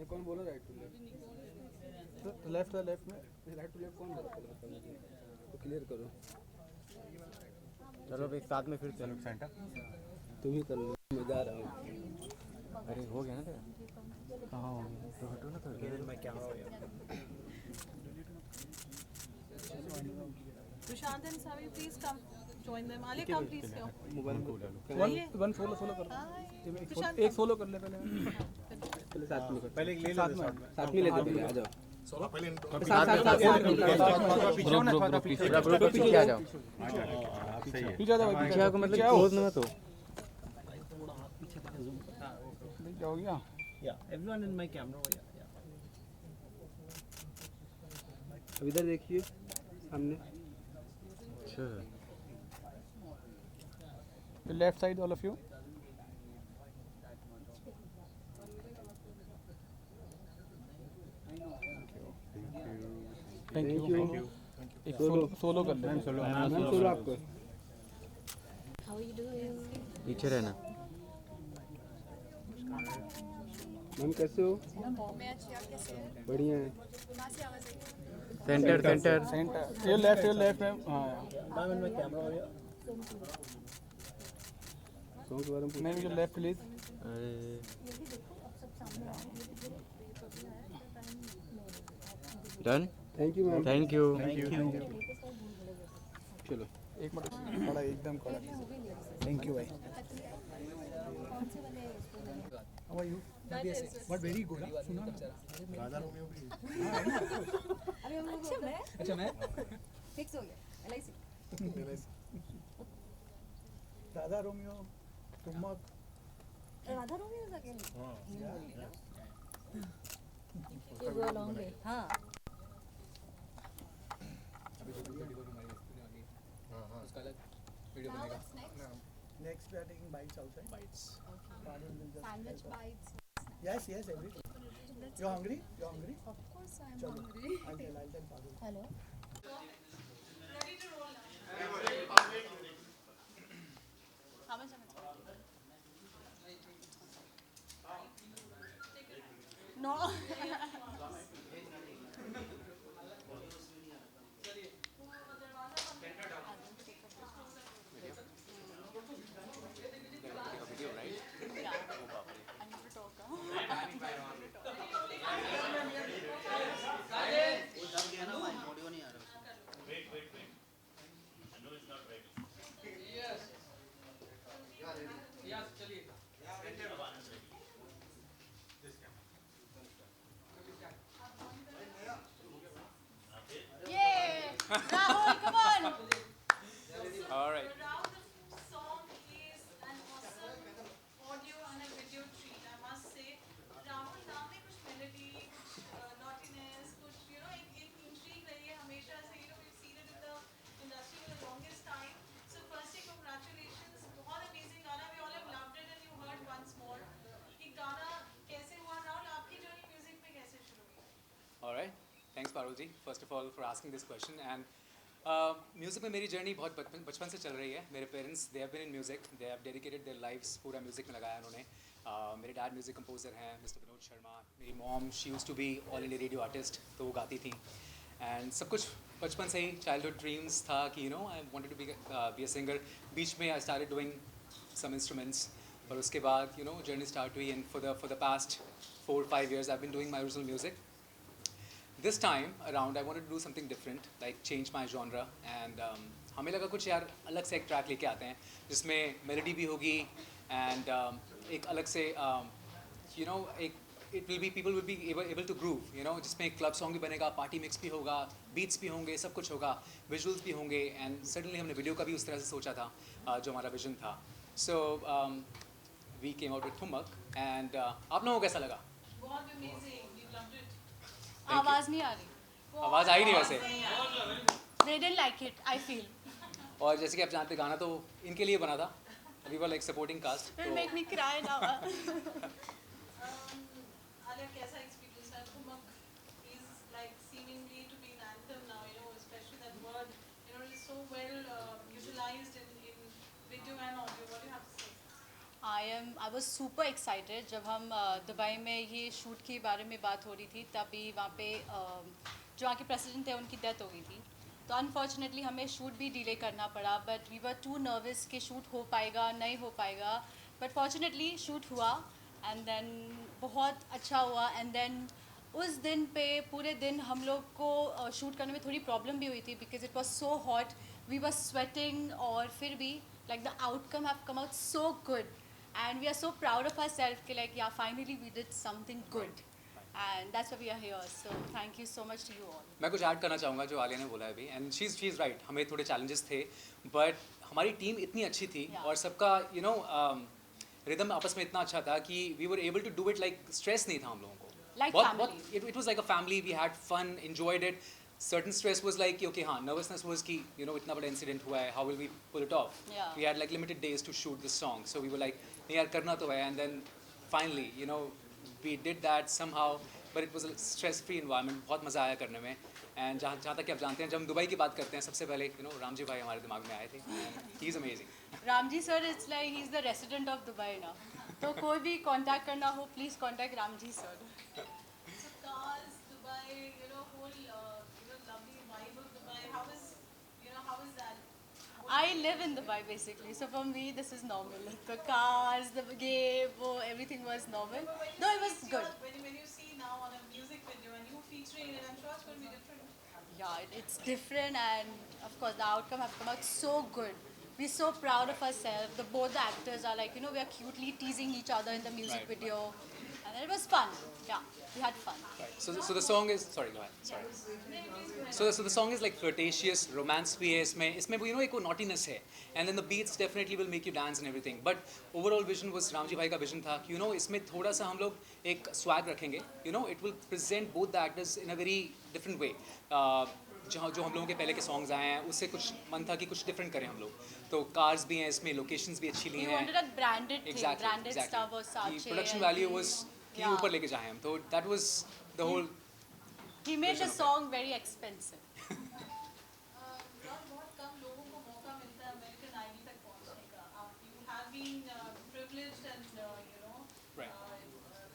ये कौन बोला राइट टू लेफ्ट? लेफ्ट है, लेफ्ट में राइट टू लेफ्ट कौन बोला तो क्लियर करो। चलो अब एक साथ में फिर चलो सेंटर। तुम ही कर लो, मैं जा रहा हूँ। अरे हो गया ना तेरा? कहाँ हो गया? तो हटो ना थोड़ा। मैं क्या हो गया? Prashant and Savi, please come. Join them. Ali, come please here. Mobile one solo solo कर Prashant, एक सोलो कर ले पहले साथ में पहले ले साथ में ले पहले आ जाओ। पीछे आ जाओ। पीछे आ जाओ, पीछे को मतलब क्लोज ना तो हो गया। Yeah, everyone in my camera. Yeah. अब इधर देखिए सामने, अच्छा left side all of you. Thank you. एक सोलो कर ले। सोलो आपको। How are you doing? पीछे रहना। मैम कैसे हो? मैं अच्छी, आप कैसे हैं? बढ़िया है। कहाँ से आवाज़ आई? सेंटर सेंटर सेंटर ये लेफ्ट में। हाँ I'm in my camera. Yeah. Song के बारे में मैम जो left please. Done. Thank you ma'am. Thank you. चलो एक मिनट खड़ा, एकदम खड़ा। थैंक यू भाई। How are you? But very good. सुना ना? अच्छा मैं फिक्स हो गया LIC। राधा रोमियो तुमक राधा रोमियो था क्या? You go a long way. हाँ। Now what's next? Next we are taking bites outside. Bites. Parul will just Sandwich help us. bites. Yes, everything. You're hungry? You're hungry? Of course I am Chalo. hungry. I'll tell Parul. Hello. ready to roll now. How much am I? No. Yay! Rahul, come on! All right. The round of song is an awesome audio and a video treat, I must say. Rahul नाम में कुछ melody, कुछ naughtiness, कुछ एक intrigue रही है हमेशा से. We've seen it in the industry for the longest time. So firstly, congratulations. बहुत amazing गाना. We all have loved it and you heard once more. ये गाना कैसे हुआ राहुल? आपकी journey music में कैसे शुरू हुई? All right. Thanks Parul ji, first of all for asking this question. And music में मेरी जर्नी बहुत बचपन से चल रही है. मेरे parents they have been in music, they have dedicated their lives पूरा म्यूज़िक में लगाया उन्होंने. मेरे डैड म्यूज़िक कंपोजर हैं मिस्टर विनोद शर्मा. मेरी mom she used to be All India Radio artist, तो वो गाती थी. एंड सब कुछ बचपन से ही चाइल्डहुड ड्रीम्स था कि I wanted to be a singer. बीच में I started doing some instruments, और उसके बाद जर्नी स्टार्ट हुई. And for the past 4-5 years I've been doing my original music. This time around I wanted to do something different, like change my genre, and हमें लगा कुछ यार अलग से एक ट्रैक लेके आते हैं जिसमें मेलोडी भी होगी एंड एक अलग से एक it will be people will be able to groove, जिसमें एक क्लब सॉन्ग भी बनेगा, पार्टी मिक्स भी होगा, बीट्स भी होंगे, सब कुछ होगा, विजुअल्स भी होंगे. एंड सडनली हमने वीडियो का भी उस तरह से सोचा था जो हमारा विजन था. So we came out with Thumak. And आप लोगों को कैसा लगा? बहुत amazing. We loved it. आवाज़ नहीं आ रही. आवाज़ आई नहीं वैसे. They didn't like it. I feel. और जैसे कि आप जानते गाना तो इनके लिए बना था. We were like supporting cast. Don't make me cry now. Alia, कैसा experience है? ठुमक is like seemingly to be an anthem now, especially that word, is so well utilized in video and audio. What do you have to say? I was super excited जब हम Dubai में ये shoot के बारे में बात हो रही थी, तभी वहाँ पे जो वहाँ के प्रेसिडेंट थे उनकी डेथ हो गई थी, तो अनफॉर्चुनेटली हमें शूट भी डिले करना पड़ा. But we were too nervous कि शूट हो पाएगा नहीं हो पाएगा. बट फॉर्चुनेटली शूट हुआ एंड देन बहुत अच्छा हुआ. एंड देन उस दिन पे पूरे दिन हम लोग को शूट करने में थोड़ी प्रॉब्लम भी हुई थी because it was so hot. We were sweating और फिर भी like the outcome have come out so good and we are so proud of ourselves कि like yeah finally we did something good and that's why we are here. So thank you so much to you all. मैं कुछ add करना चाहूँगा जो आलिया ने बोला है अभी, एंड शी इज़ राइट. हमें थोड़े चैलेंजेस थे बट हमारी टीम इतनी अच्छी थी Yeah. और सबका रिदम आपस में इतना अच्छा था कि we were able to do it. Like stress नहीं था हम लोगों को. Like family. It was like a family. We had fun, enjoyed it. Certain stress was like okay हाँ, nervousness was कि इतना बड़ा incident हुआ है, how will we pull it off? Yeah. We had like limited days to shoot this song, so we were like नहीं यार करना तो है. And then finally we did that somehow, but it was a stress free environment. बहुत मज़ा आया करने में. And जहाँ तक कि आप जानते हैं जब हम दुबई की बात करते हैं सबसे पहले रामजी भाई हमारे दिमाग में आए थे. He is amazing. Ramji sir, it's like he's the resident of Dubai now. तो कोई भी contact करना हो please contact Ramji sir. So cars, Dubai, whole lovely vibe of Dubai. How is that? I live in Dubai basically, so for me this is normal. The cars, the game, everything was normal. No, it was good. When you see now on a music video and you featuring it, I'm sure it's going to be different. Yeah, it's different and of course the outcome have come out so good. We're so proud of ourselves. Both the actors are like, we are cutely teasing each other in the music Right. video. And it was fun. Yeah, we had fun. Right. So the song is sorry go ahead. Sorry. So the song is like flirtatious, romance भी है इसमें वो एक वो naughtiness है, and then the beats definitely will make you dance and everything. But overall vision was Ramji भाई का vision था कि इसमें थोड़ा सा हम लोग एक swag रखेंगे. It will present both the actors in a very different way. जहाँ जो हम लोगों के पहले के सॉन्ग्स आए हैं उससे कुछ मन था कि कुछ डिफरेंट करें हम लोग. तो कार्स भी हैं इसमें, लोकेशंस भी अच्छी ली We हैं. wanted a branded thing, Exactly, branded exactly. stuff or Saatchi. Production and value he- was कि yeah. ऊपर लेके जाएं हम. तो that was the whole. He made the song very expensive. बहुत कम लोगों को मौका मिलता है अमेरिकन आइडल तक पहुंचने का. You have been privileged and Right.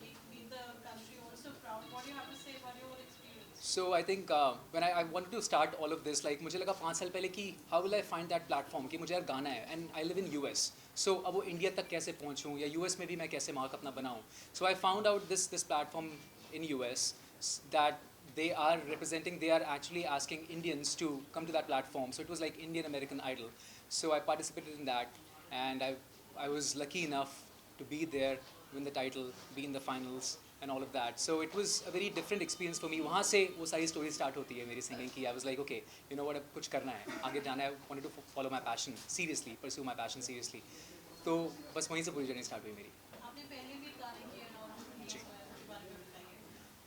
made the country also proud. What do you have to say about your whole experience? So I think when I wanted to start all of this, like मुझे लगा 5 साल पहले कि how will I find that platform कि मुझे यार गाना है, and I live in US. So अब वो इंडिया तक कैसे पहुँचूँ या US में भी मैं कैसे मार्क अपना बनाऊँ. So I found out this platform in US that they are representing, they are actually asking Indians to come to that platform. So it was like Indian American Idol. So I participated in that, and I was lucky enough to be there, win the title, be in the finals and all of that. So it was a very different experience for me. वहाँ से वो सारी story start होती है मेरी singing की. I was like okay, you know what, अब कुछ करना है, आगे जाना है. I wanted to follow my passion seriously, pursue my passion seriously. तो बस वहीं से पूरी journey start हुई मेरी. आपने पहले भी गाने किए हैं और release हुए हैं, उसके बारे में बताइए.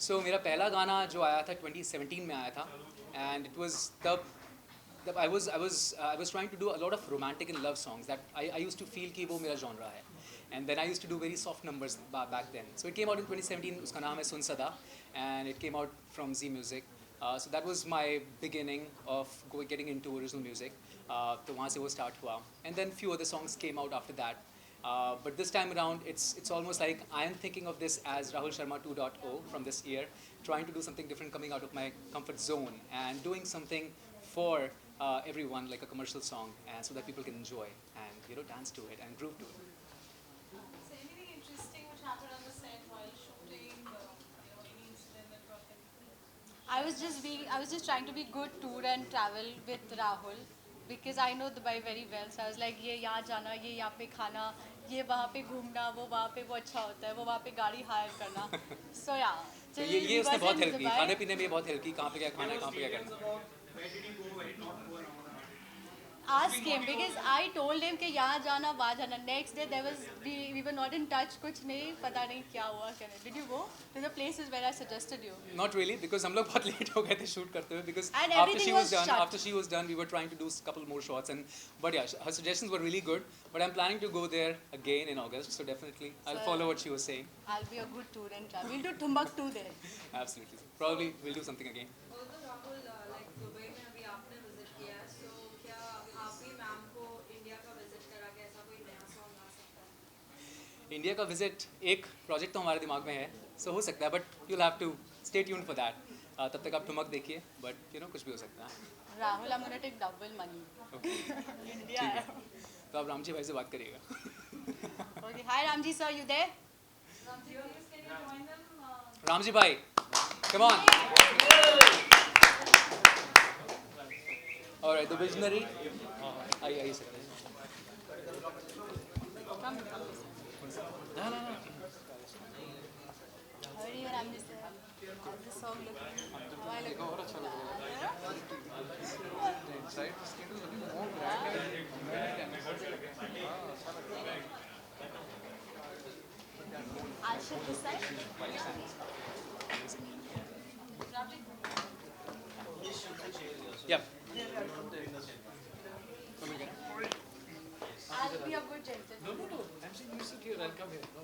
So मेरा पहला गाना जो आया था 2017 में आया था, and it was तब I was trying to do a lot of romantic and love songs that I used to feel कि वो मेरा genre है, and then I used to do very soft numbers back then. So it came out in 2017. उसका नाम है सुन सदा, and it came out from Z Music. So that was my beginning of getting into original music. तो वहाँ से वो start हुआ, and then few other songs came out after that. But this time around, it's almost like I am thinking of this as Rahul Sharma 2.0 from this year, trying to do something different, coming out of my comfort zone and doing something for everyone, like a commercial song, and so that people can enjoy and dance to it and groove to it. So anything interesting which happened on the set while shooting? Any incident that brought him? I was just trying to be good tour and travel with Rahul because I know Dubai very well. So I was like, ये यहाँ जाना, ये यहाँ पे खाना, ये वहाँ पे घूमना, वो वहाँ पे वो अच्छा होता है, वो वहाँ पे गाड़ी हायर करना. So yeah. तो till ये we उसने was बहुत in हेल्प की, Dubai- खाने पीने में ये बहुत हेल्प की, कहाँ पे क्या खाना है, कहाँ पे क्या करना है. Ask him because I told him कि यहाँ जाना वहाँ जाना. Next day there was we were not in touch. कुछ नहीं पता नहीं क्या हुआ क्या नहीं. Did you go to the places where I suggested you? Not really, because हम लोग बहुत late हो गए थे shoot करते हुए, because And after everything she was was done, shut. we were trying to do a couple more shots, but yeah, her suggestions were really good. But I'm planning to go there again in August, so definitely I'll So- follow what she was saying. I'll be a good tour and travel. We'll do Timbuktu there. Absolutely, probably we'll do something again. Also Rahul like Dubai में अभी आपने visit किया है, so क्या आप भी ma'am को India का विजिट करा के ऐसा कोई नया सॉन्ग आ सकता है? इंडिया का विजिट एक प्रोजेक्ट तो हमारे दिमाग में है, सो हो सकता है, but you'll have to stay tuned for that. तब तक आप ठुमक देखिए, बट कुछ भी हो सकता है. Rahul, I'm gonna take double money. Okay. India. ठीक है. तो आप रामजी भाई से बात करिएगा. Okay. Hi, Ramji sir, you there? Ramji, please can you join them? Ramji भाई, come on. Alright, the visionary. आइए sir. Come. No. How are you, Ramji sir? How's the song looking? How I look? और अच्छा लग रहा है. Inside skin is looking more I'll shift this side. Ramji, Yeah. I'll be a good gentleman. No. I'm saying you sit here. I'll come here. No.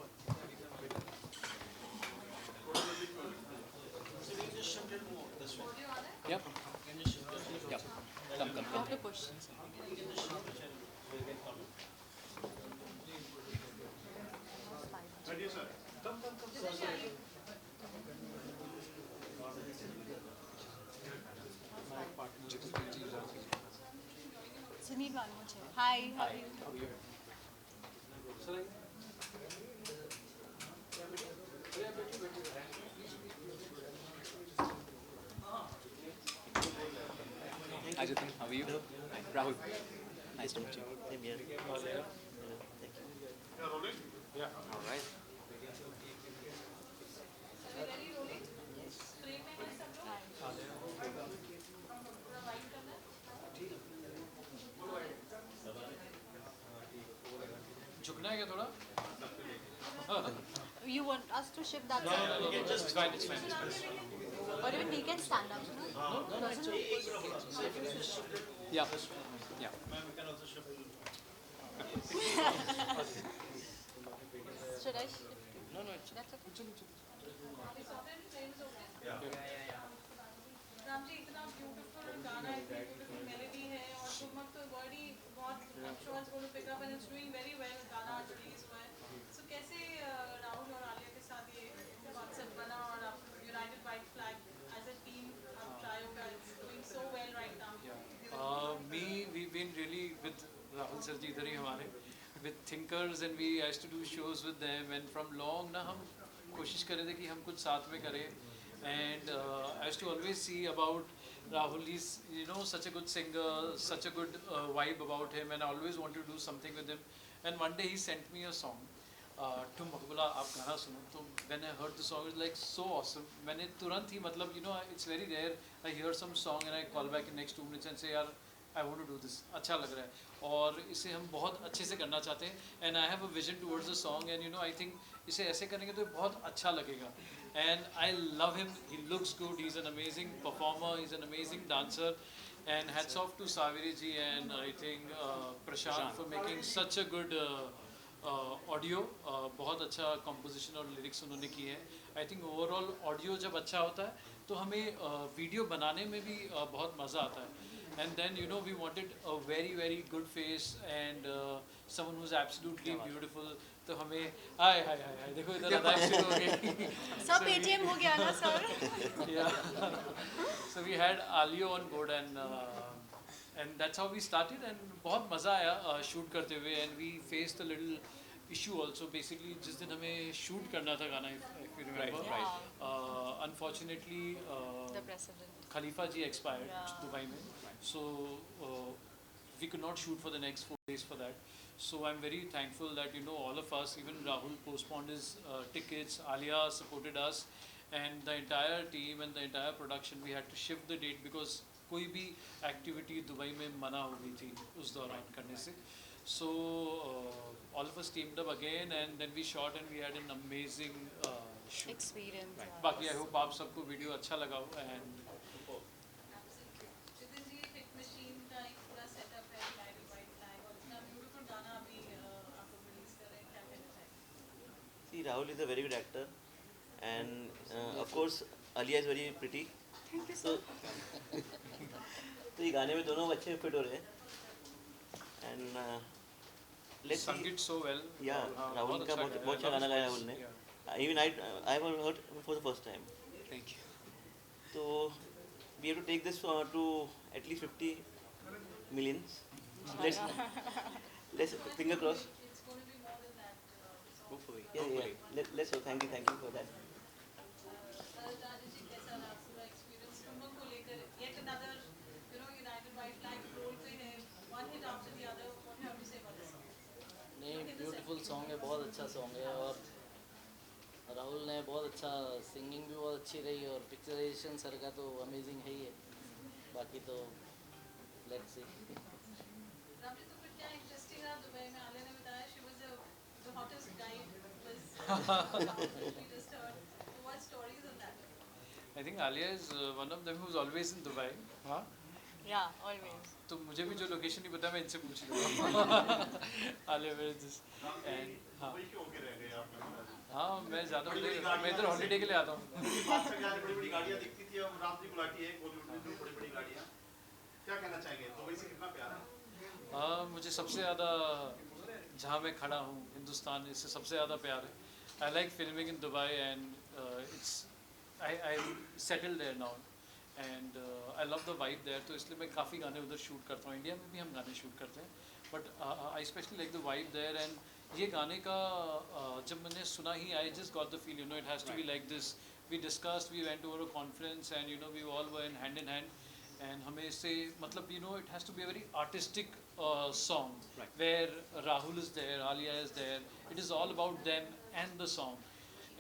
Yep. Come. You have to push. Sunil one more chair. Hi, how are you? How are you? Hi Jatin, how are you? Hi, Rahul. Nice to meet you. Same here. Thank you. All right. ready rolling? Yes. Frame में है सब लोग? पूरा white करना है? झुकना है क्या थोड़ा? You want us to shift that side? It's fine. Or even we can stand up. No? Doesn't Yeah. Should I shift? No, That's okay. Ramji इतना ब्यूटीफुल गाना है, इतनी ब्यूटीफुल मेलोडी है और ठुमक तो बॉडी बहुत I'm sure it's going to pick up and it's doing very well. गाना आज रिलीज हुआ है. So कैसे राहुल और आलिया के साथ ये कॉन्सेप्ट बना और आप united white flag as a team आप ट्राई होगा, it's doing so well right now. We've been really with Rahul sir ji idhar hi hamare with thinkers and we used to do shows with them and from long na hum कोशिश कर रहे थे कि हम कुछ साथ में करें and I used to always see about Rahul. He's such a good singer, such a good vibe about him and I always wanted to do something with him and one day he sent me a song तुम बोला आप गाना सुनो. तो when I heard the song it was like so awesome. मैंने तुरंत ही मतलब it's very rare I hear some song and I call back in next 2 minutes and say यार I want to do this, अच्छा लग रहा है और इसे हम बहुत अच्छे से करना चाहते हैं and I have a vision towards the song and I think इसे ऐसे करेंगे तो बहुत अच्छा लगेगा and I love him. He looks good, he's an amazing performer, he's an amazing dancer and hats off to Saviri ji and I think Prashant for making such a good audio. बहुत अच्छा composition और lyrics उन्होंने किए हैं. I think overall audio जब अच्छा होता है तो हमें वीडियो बनाने में भी बहुत मज़ा आता है and then we wanted a very very good face and someone who's absolutely beautiful. तो हमें हाय देखो इधर अदायक शुरू हो गई. सब पेटीएम हो गया ना sir? Yeah. So we had Alio on board and that's how we started and बहुत मज़ा आया शूट करते हुए and we faced a little issue also. Basically जिस दिन हमें शूट करना था गाना if you remember, unfortunately The president. Khalifa ji expired Dubai mein. So we could not shoot for the next 4 days for that. So I'm very thankful that all of us, even Rahul postponed his tickets, Alia supported us and the entire team and the entire production we had to shift the date because कोई भी activity Dubai में मना हो गई थी उस दौरान करने से. So all of us teamed up again and then we shot and we had an amazing shoot. Experience. बाकी I hope आप सबको वीडियो अच्छा लगा हो and Jitin ji hit machine का एक पूरा सेटअप है यूनाइटेड व्हाइट फ्लैग और इतना ब्यूटीफुल गाना अभी आप लोग रिलीज कर रहे हैं, क्या कहना चाहेंगे? See, Rahul is a very good actor and of course Alia is very pretty. Thank you so तो ये गाने में दोनों अच्छे फिट हो रहे हैं and let's sung see. it so well. Yeah, Rahul का बहुत अच्छा गाना गाया राहुल ने. Even I have heard for the first time. Thank you. So we have to take this to at least 50 millions. Let's finger cross. It's going to be more than that. Hopefully. Yeah. Let's so thank you for that. Rajesh ji कैसा रहा पूरा experience ठुमक को लेकर yet another united white flag role पे है one hit after the other what do you have to say about this song? नहीं beautiful song है, बहुत अच्छा सॉन्ग है और राहुल ने बहुत अच्छा सिंगिंग भी बहुत अच्छी रही और पिक्चराइजेशन सर का तो अमेजिंग है ही है. बाकी तो लेट्स सी. रामजी तो फिर क्या इंटरेस्टिंग रहा दुबई में आलिया ने बताया she was the hottest guide was we just heard. What stories on that? I think Alia is one of them who's always in Dubai. हाँ. Yeah, always. तो मुझे भी जो लोकेशन नहीं पता मैं इनसे पूछ लूँगा. Alia where is this? And हाँ. हाँ मैं ज़्यादा मैं इधर हॉलीडे के लिए आता हूँ. बड़ी-बड़ी गाड़ियाँ दिखती थी अब राम जी गुलाटी है बॉलीवुड में जो बड़ी-बड़ी गाड़ियाँ. क्या कहना चाहेंगे दुबई से कितना प्यार है? मुझे सबसे ज़्यादा जहाँ मैं खड़ा हूँ हिंदुस्तान इससे सबसे ज़्यादा प्यार है. I like filming in Dubai and I'm settled there now and I love the vibe there. तो इसलिए मैं काफ़ी गाने उधर शूट करता हूँ. इंडिया में भी हम गाने शूट करते हैं but I especially like the vibe there and ये गाने का जब मैंने सुना ही I just got the feel it has to be like this. We discussed, we went over a conference and we all were in hand and हमें इससे मतलब it has to be a very artistic song where Rahul is there, Alia is there. It is all about them and the song.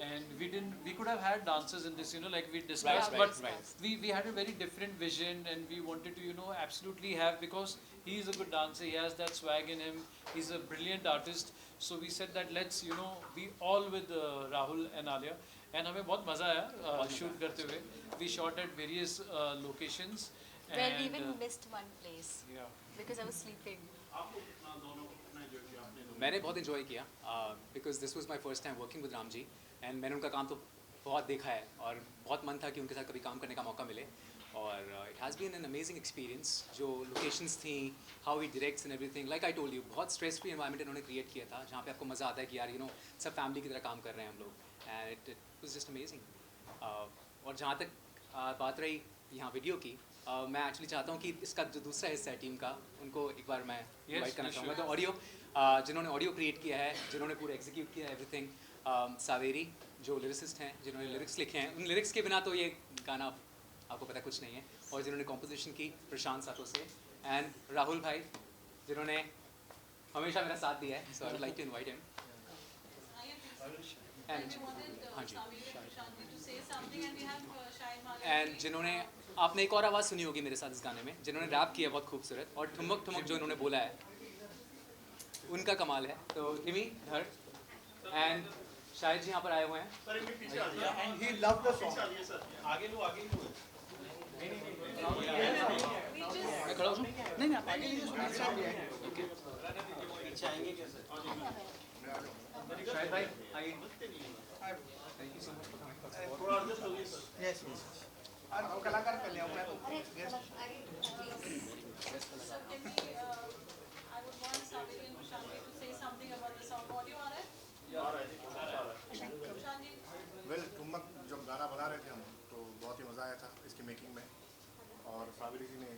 And we could have had dancers in this, like we discussed, but we had a very different vision and we wanted to, absolutely have, because he is a good dancer, he has that swag in him, he's a brilliant artist. So we said that let's, be all with Rahul and Alia. And हमें बहुत मज़ा आया shoot करते हुए. We shot at various locations. Well, we even missed one place. Yeah. Because I was sleeping. मैंने बहुत enjoy किया because this was my first time working with Ram ji and मैंने उनका काम तो बहुत देखा है और बहुत मन था कि उनके साथ कभी काम करने का मौका मिले और it has been an amazing experience. जो locations थी, how he directs and everything, like I told you, बहुत stress free environment इन्होंने create किया था जहाँ पे आपको मज़ा आता है कि यार सब family की तरह काम कर रहे हैं हम लोग and it was just amazing. और जहाँ तक बात रही यहाँ वीडियो की, मैं एक्चुअली चाहता हूँ कि इसका जो दूसरा हिस्सा है टीम का उनको एक बार मैं इनवाइट करना चाहूँगा. तो ऑडियो जिन्होंने ऑडियो क्रिएट किया है, जिन्होंने पूरा एग्जीक्यूट किया है एवरीथिंग, सावेरी जो लिरिसिस्ट हैं, जिन्होंने लिरिक्स लिखे हैं. उन लिरिक्स के बिना तो ये गाना आपको पता कुछ नहीं है. और जिन्होंने कॉम्पोजिशन की प्रशांत सातों से, एंड राहुल भाई जिन्होंने हमेशा मेरा साथ दिया है. So I would like to invite him. And जिन्होंने आपने एक और आवाज़ सुनी होगी मेरे साथ इस गाने में, जिन्होंने रैप किया बहुत खूबसूरत, और ठुमक ठुमक जो इन्होंने बोला है उनका कमाल है. तो रिमी धर एंड शायद जी यहाँ पर आए हुए हैं. And he loved the song. आगे लो आगे लो. मैं खड़ा हूँ. नहीं आप आगे शायद भाई आइए. Thank you so much for coming. थोड़ा एडजस्ट हो गई सर. Yes. और कलाकार पहले आओ मैं तो guest. So can we, I would want Saveri and Prashant to say something about the song. Audio आ रहा है? आ रहा है जी. Prashant जी. वेल ठुमक जब गाना बना रहे थे हम तो बहुत ही मज़ा आया था इसकी मेकिंग में और साबिरी जी ने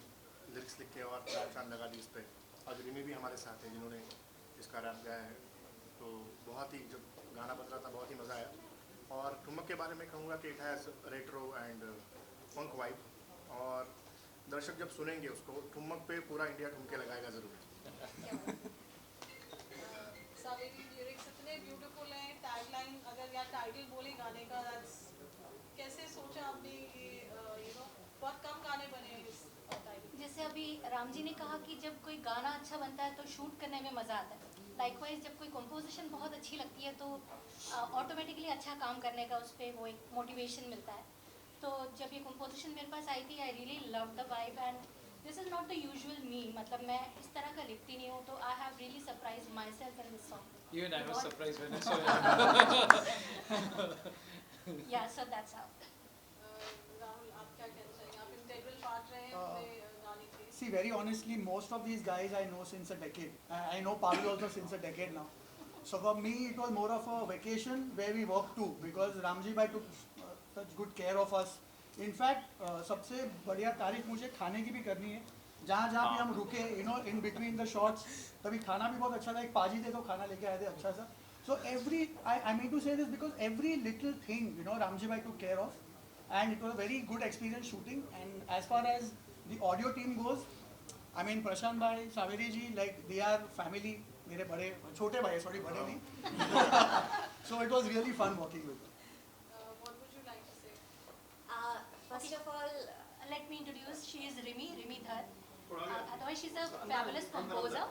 लिरिक्स लिख के और चार लगा दी इस पर. और रिमी भी हमारे साथ है जिन्होंने इसका रैप गाया है. तो बहुत ही जब गाना बन रहा था बहुत ही मज़ा आया. और ठुमक के बारे में कहूँगा कि it has retro and funk vibe. और दर्शक जब सुनेंगे उसको ठुमक पे पूरा इंडिया ठुमके लगाएगा ज़रूर. सावेरी लिरिक्स इतने ब्यूटीफुल हैं. टैगलाइन अगर या टाइटल बोले गाने का, कैसे सोचा आपने कि बहुत कम गाने बने इस टाइटल. जैसे अभी राम जी ने कहा कि जब कोई गाना अच्छा बनता है तो शूट करने में मज़ा आता है. लाइकवाइज जब कोई कंपोजिशन बहुत अच्छी लगती है तो ऑटोमेटिकली अच्छा काम करने का उस पर वो एक मोटिवेशन मिलता है. तो जब ये कंपोजिशन मेरे पास आई थी, I really love the vibe and this is not the usual me. मतलब मैं इस तरह का लिखती नहीं हूँ, तो I have really surprise myself in this song. Even I was surprised when I saw it. Yeah, so that's how. Rahul आप क्या कहना चाहेंगे? आप इंटीग्रल पार्ट रहे हैं पूरे गाने थे? See, very honestly, most of these guys I know since a decade. I know Pavel also since a decade now. So for me, it was more of a vacation where we worked too, because Ramji bhai took such good care of us. In fact, सबसे बढ़िया तारीफ मुझे खाने की भी करनी है. जहाँ जहाँ पे हम रुके, in between the shots, तभी खाना भी बहुत अच्छा था. एक पाजी थे तो खाना लेके आए थे अच्छा सा. So I mean to say this because every little thing, Ramji bhai took care of, and it was a very good experience shooting. And as far as the audio team goes, I mean Prashant bhai, Saveri ji, like they are family. मेरे बड़े छोटे भाई, sorry, बड़े नहीं. So it was really fun working with them. What would you like to say? First of all, let me introduce. She is Rimi Dhar. Otherwise, she's a fabulous composer.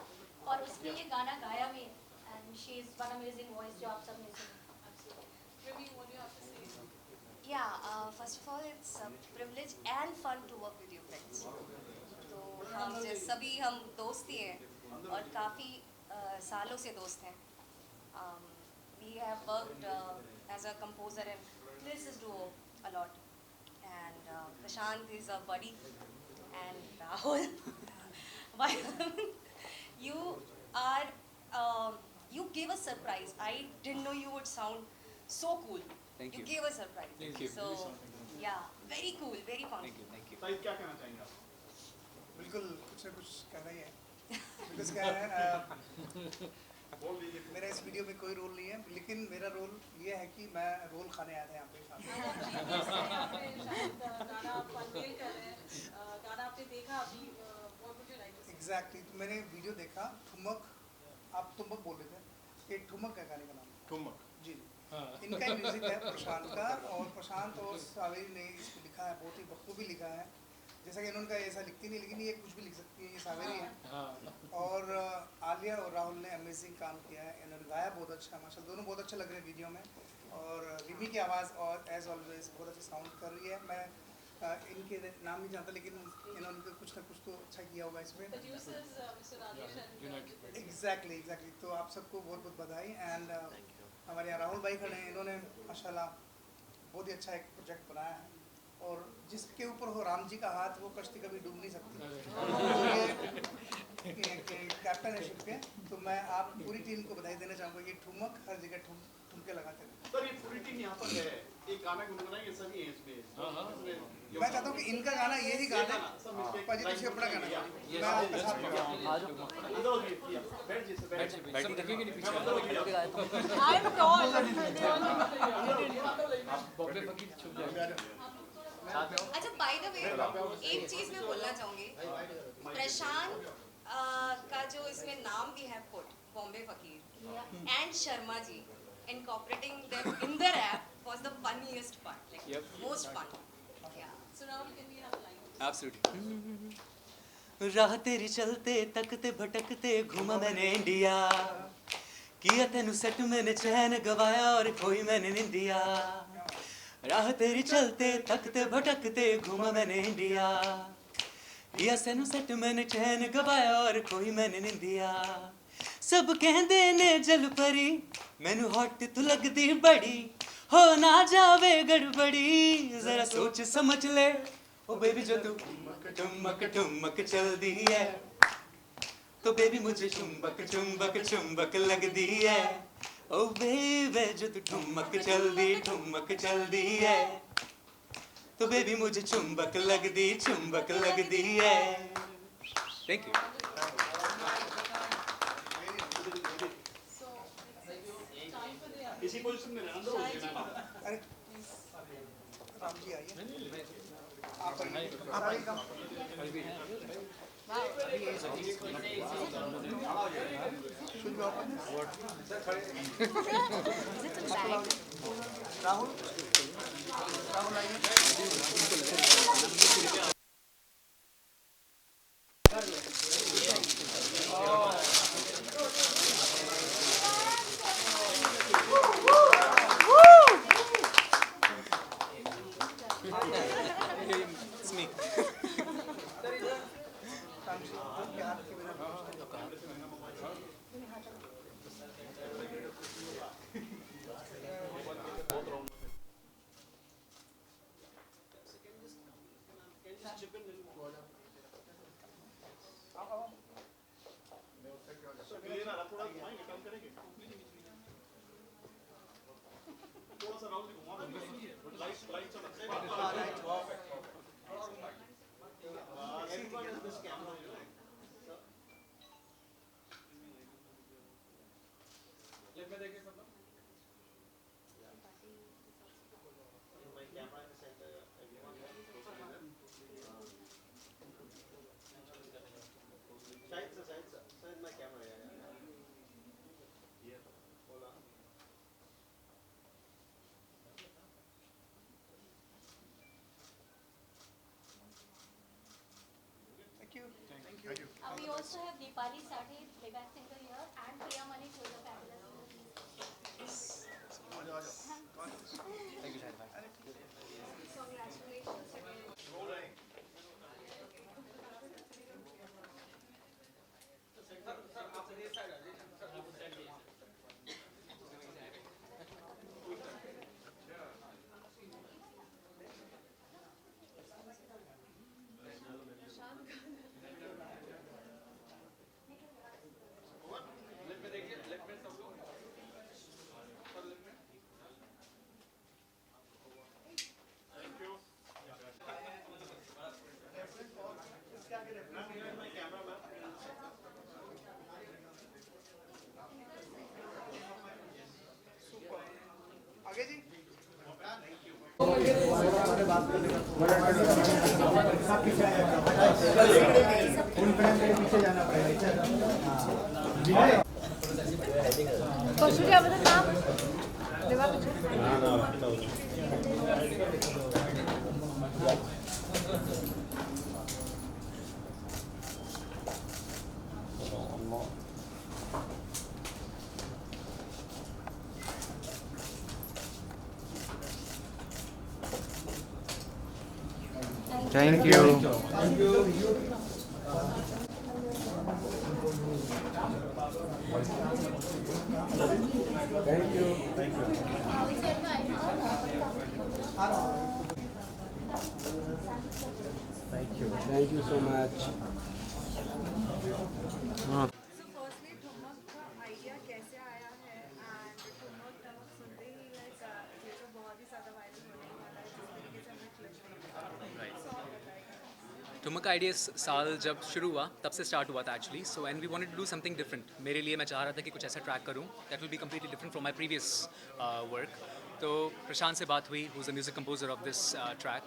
और उसने ये गाना गाया भी है. And she is one amazing voice जो आप सब ने सुना. Absolutely. Rimi, what do you have to say? Yeah, first of all, it's a privilege and fun to work with your friends. तो हम सभी हम दोस्त ही हैं और काफ़ी सालों से दोस्त हैं. We have worked as a composer and lyricist duo a lot. And Prashant is a buddy. And Rahul, you gave a surprise. I didn't know you would sound so cool. Thank you. You gave a surprise. Thank you. So, yeah, very cool, very fun. Thank you. Shahid क्या कहना चाहेंगे आप? बिल्कुल कुछ ना कुछ करना ही है. Because क्या है, मेरा इस वीडियो में कोई रोल नहीं है, लेकिन मेरा रोल ये है कि मैं रोल खाने आया था यहाँ पे. गाना आप अनवेल कर रहे हैं. गाना आपने देखा अभी. What would you like to say? Exactly. तो मैंने वीडियो देखा. ठुमक, आप तुमक बोल रहे थे. ये ठुमक है गाने का नाम. ठुमक. जी. इनका म्यूजिक है प्रशांत का, और प्रशांत और सावेरी ने इसको लिखा है, बहुत ही बखूबी लिखा है. जैसा कि इन्होंने ऐसा लिखती नहीं, लेकिन ये कुछ भी लिख सकती है. ये सावेरी है. और आलिया और राहुल ने अमेजिंग काम किया है. इन्होंने गाया बहुत अच्छा, माशाल्लाह दोनों बहुत अच्छे लग रहे हैं वीडियो में. और रिमी की आवाज़ और एज ऑलवेज बहुत अच्छा साउंड कर रही है. मैं इनके नाम नहीं जानता, लेकिन इन्होंने तो कुछ ना कुछ तो अच्छा किया होगा इसमें. Producers, Mr. Rajesh and exactly. तो आप सबको बहुत बहुत बधाई. एंड हमारे यहाँ राहुल भाई खड़े हैं. इन्होंने माशाल्लाह बहुत ही अच्छा एक प्रोजेक्ट बनाया है, और जिसके ऊपर हो राम जी का हाथ, वो कश्ती कभी डूब नहीं सकती. तो ये कैप्टन है शिप के. तो मैं आप पूरी टीम को बधाई देना चाहूँगा. ये ठुमक हर जगह ठुमके लगाते हैं. सर, ये पूरी टीम यहाँ पर है. एक गाना गुनगुनाएंगे सभी हैं इसमें. मैं चाहता हूँ कि इनका गाना ये ही गाना पाजी तुझे अपना गाना मैं आपके साथ I'm tall. अच्छा, बाय द वे एक चीज़ मैं बोलना चाहूँगी. प्रशांत का जो इसमें नाम भी है put, Bombay Fakir, and Sharma ji, incorporating them in the rap was the funniest part, like most fun. Yeah. So Rahul, can we have a line? Absolutely. राह तेरी चलते तकते भटकते घूमा मैंने इंडिया, किया तेनु सेट मैंने चैन गवाया और खोई मैंने निंदिया. राह तेरी चलते तकते भटकते घूमा मैंने इंडिया, किया तेनु सेट मैंने चैन गवाया और खोई मैंने निंदिया. सब कहंदे ने जल परी, मैनू हॉट तू लगदी बड़ी, हो ना जावे गड़बड़ी, जरा सोच समझ ले ओ बेबी. जो तू ठुमक ठुमक चल दी है, तो बेबी मुझे चुंबक चुंबक चुंबक लग दी है. ओ बेबी जो तू ठुमक चल दी है, तो बेबी मुझे चुंबक लग दी है. Thank you. इसी पोजीशन में रहना दो. अरे राम जी आइए. आप Rahul It's me. We also have Deepali Sade, playback singer here, and Priya Mani, who is a fabulous Thank you, Shahid bhai. Congratulations again. Thank you. Thank you so much. So firstly, ठुमक का idea कैसे आया है and ठुमक ठुमक सुनते ही like ये तो बहुत ही ज़्यादा वायरल होने वाला है जिस तरीके से हमने क्लिप ठुमक का आइडिया साल जब शुरू हुआ तब से स्टार्ट हुआ था actually. So and we wanted to do something different. मेरे लिए मैं चाह रहा था कि कुछ ऐसा ट्रैक करूं that will be completely different from my previous work. तो प्रशांत से बात हुई, who is the music composer of this track,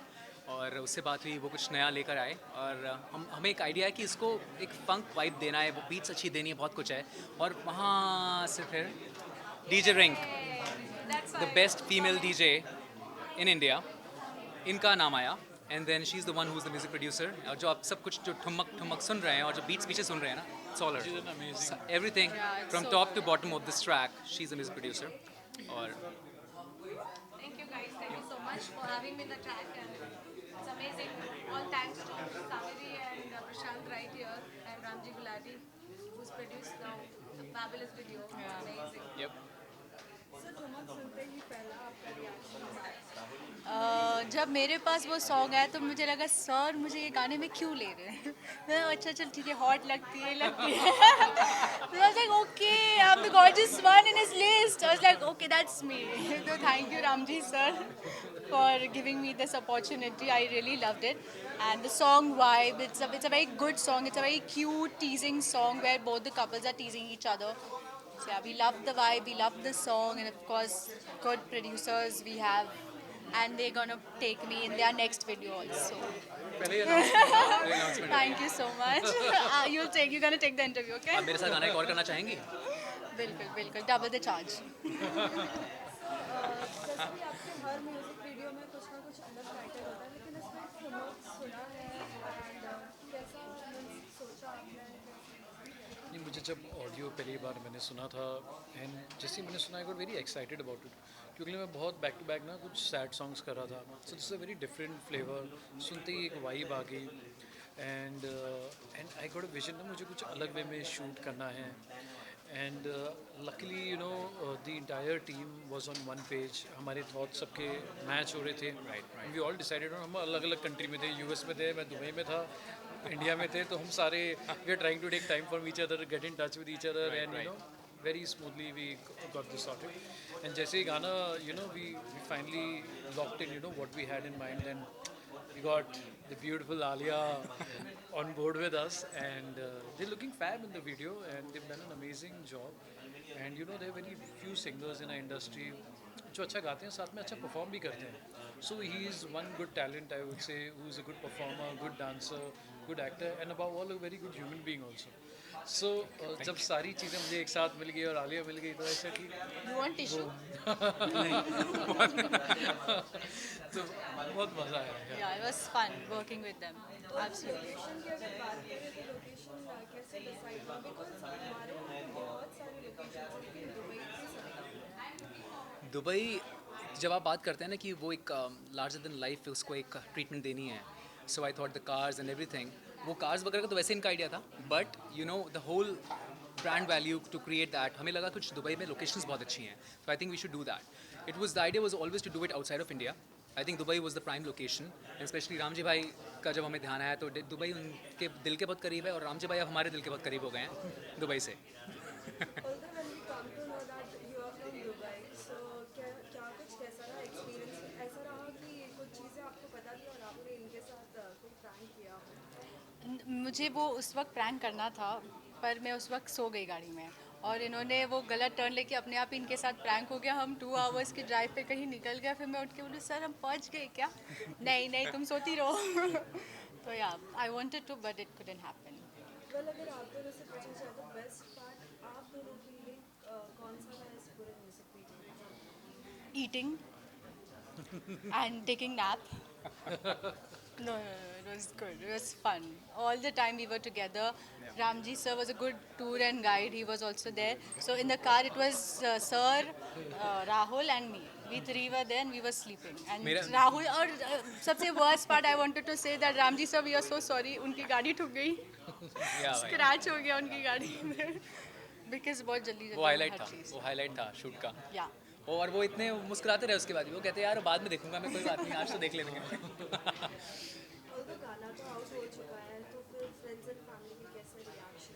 और उससे बात हुई, वो कुछ नया लेकर आए और हमें एक आइडिया है कि इसको एक फंक वाइब देना है, वो बीट्स अच्छी देनी है, बहुत कुछ है. और वहाँ से फिर DJ Rink, the best female DJ in India, इनका नाम आया. And then she is the one who is the music producer. और जो आप सब कुछ जो ठुमक ठुमक सुन रहे हैं और जो बीट्स पीछे सुन रहे हैं ना, it's all everything from top to bottom of this track, she is the music producer. और Thank you guys. Thank you so much for having me in the track, and it's amazing. All thanks to Saviri and Prashant right here, and Ramji Gulati, who's produced now the fabulous video. It's amazing. Yep. So ठुमक सुनते ही पहला आपका reaction जब मेरे पास वो song आया तो मुझे लगा सर मुझे ये गाने में क्यों ले रहे हैं. मैं अच्छा चल ठीक है, हॉट लगती है. So I was like, okay, I'm the gorgeous one in his list. I was like, okay, that's me. So thank you, Ramji sir, for giving me this opportunity. I really loved it. And the song vibe, it's a very good song. It's a very cute, teasing song where both the couples are teasing each other. So yeah, we love the vibe, we love the song, and of course, good producers we have. And they're gonna take me in their next video also. Thank you so much. You're gonna take the interview, okay? आप मेरे साथ गाना एक और करना चाहेंगी? बिल्कुल बिल्कुल, double the charge. जैसे कि आपके हर म्यूजिक वीडियो में कुछ ना कुछ अलग टाइटल होता है, लेकिन इसमें ठुमक सुना है एंड कैसा सोचा आपने? नहीं, मुझे जब ऑडियो पहली बार मैंने सुना था एंड जैसे ही मैंने सुना I got very excited about it, क्योंकि मैं बहुत बैक टू बैक ना कुछ सैड सॉन्ग्स कर रहा था. So this a very different flavour. सुनते ही एक वाइब आ गई and I got a vision ना, मुझे कुछ अलग वे में शूट करना है. and luckily the entire team was on one page. हमारे thoughts सबके match हो रहे थे. And we all decided हम अलग-अलग country में थे, US में थे, मैं दुबई में था, इंडिया में थे, तो हम सारे we are trying to take time from each other, get in touch with each other, and very smoothly we got this sorted. And जैसे ही गाना we finally locked in what we had in mind, and we got the beautiful Alia on board with us, and they're looking fab in the video, and they've done an amazing job. And there are very few singers in our industry जो अच्छा गाते हैं, साथ में अच्छा perform भी करते हैं. So he is one good talent, I would say, who is a good performer, good dancer, good actor, and above all a very good human being also. So जब सारी चीज़ें मुझे एक साथ मिल गई और आलिया मिल गई तो ऐसा कि You want tissue? तो बहुत मज़ा आया. Yeah, it was fun working with them. Absolutely. Location की अगर बात करें तो लोकेशन कैसे डिसाइड हुआ? बिकॉज हमारे यहाँ पे बहुत सारे लोकेशन हैं, लेकिन दुबई की सेलेक्ट दुबई जब आप बात करते हैं ना कि वो एक लार्जर देन लाइफ उसको एक ट्रीटमेंट देनी है, so I thought the cars and everything, वो कार्स वगैरह का तो वैसे इनका आइडिया था, but the whole brand value to create that, हमें लगा कुछ दुबई में लोकेशंस बहुत अच्छी हैं, so I think we should do that. It was the idea was always to do it outside of India. I think Dubai was the prime location, specially Ramji भाई का जब हमें ध्यान आया तो दुबई उनके दिल के बहुत करीब है, और रामजी भाई अब हमारे दिल के बहुत करीब हो गए हैं दुबई से. Although when we come to know that you are from Dubai, so क्या कुछ कैसा रहा एक्सपीरियंस? ऐसा रहा कि कुछ चीज़ें आपको पता थी और आपने इनके साथ कोई प्रैंक किया हो? मुझे वो उस वक्त प्रैंक करना था, पर मैं उस वक्त सो गई गाड़ी में, और इन्होंने वो गलत टर्न लेके अपने आप इनके साथ प्रैंक हो गया. हम 2 आवर्स की ड्राइव पे कहीं निकल गया, फिर मैं उठ के बोली सर हम पहुंच गए क्या? नहीं तुम सोती रहो. तो या I wanted to but it couldn't happen. Well अगर आप दोनों से पूछा जाए तो बेस्ट पार्ट आप दोनों के लिए कौन सा है इस पूरे म्यूजिक वीडियो में? Eating and taking nap. No, it was good. It was fun. All the time we were together. Ramji sir was a good tour and guide. He was also there. So in the car it was sir, Rahul and me. We 3 were there and we were sleeping. And Rahul और सबसे worst part I wanted to say that Ramji sir we are so sorry. उनकी गाड़ी ठुक गई. Scratch हो गया उनकी गाड़ी में. Because बहुत जल्दी वो हाईलाइट था शूट का. Yeah. और वो इतने मुस्कुराते रहे उसके बाद भी, वो कहते यार बाद में देखूंगा मैं, कोई बात नहीं आज तो देख लेंगे. Although गाना तो आउट हो चुका है, तो फिर फ्रेंड्स एंड फैमिली के कैसे reaction?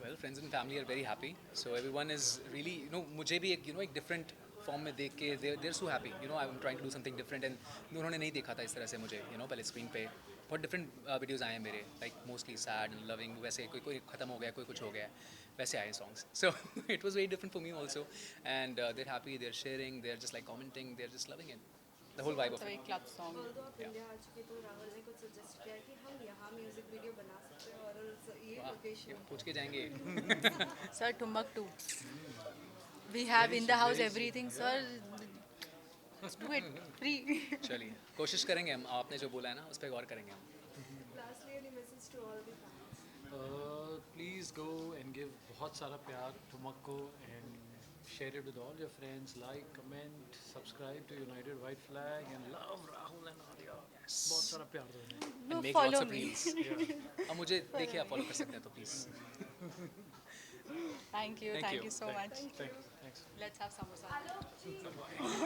Well, friends and family are very happy. So everyone is really, मुझे भी एक एक different form में देख के they're so happy. I'm trying to do something different, and उन्होंने नहीं देखा था इस तरह से मुझे, पहले स्क्रीन पे बहुत डिफरेंट वीडियोस आए हैं मेरे, like mostly sad and loving, वैसे कोई ख़त्म हो गया, कोई कुछ हो गया, वैसे आए songs. So it was very different for me also, and they're happy, they're sharing, they're just like commenting, they're just loving it, the whole vibe of it. Club song. Although आप इंडिया आ चुके तो राहुल ने कुछ suggest किया कि हम यहाँ म्यूजिक वीडियो बना सकते हैं और ये लोकेशन पूछ के जाएंगे. Sir, Tumbuktu. We have in the house everything, sir. Let's do it free. चलिए कोशिश करेंगे हम, आपने जो बोला है ना उस पर गौर करेंगे हम. Lastly, any message to all the fans? Please go and give बहुत सारा प्यार Tumbuktu and share it with all your friends. Like, comment, subscribe to United White Flag, and love Rahul and Alia. बहुत सारा प्यार दो उन्हें. No, make follow lots of me. reels. अब मुझे देखिए आप फॉलो कर सकते हैं तो please. Thank you so much. Thanks. Let's have samosa.